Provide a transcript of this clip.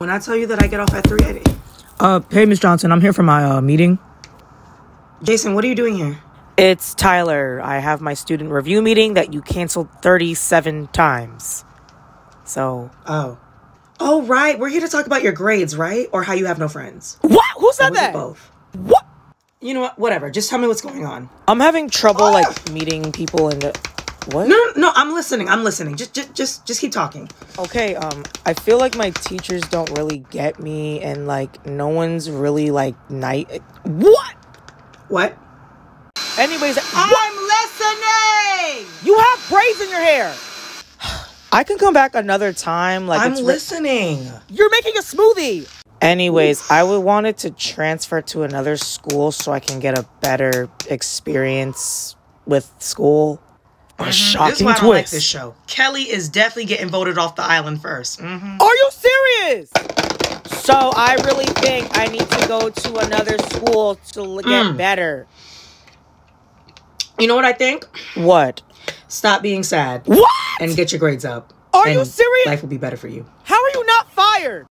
When I tell you that I get off at 3:80. Hey, Miss Johnson, I'm here for my, meeting. Jason, what are you doing here? It's Tyler. I have my student review meeting that you canceled 37 times. So... Oh, right. We're here to talk about your grades, right? Or how you have no friends. What? Who said Or was it that? both? What? You know what? Whatever. Just tell me what's going on. I'm having trouble, meeting people in the... What? No, I'm listening. Just keep talking. Okay, I feel like my teachers don't really get me, and, no one's really, What? What? Anyways, I'm listening! You have braids in your hair! I can come back another time, I'm listening. You're making a smoothie! Anyways, I wanted to transfer to another school so I can get a better experience with school. A shocking This is why I twist. don't like this show. Kelly is definitely getting voted off the island first. Are you serious? So I really think I need to go to another school to get better. You know what I think? What? Stop being sad. What? And get your grades up. Are you serious? Life will be better for you. How are you not fired?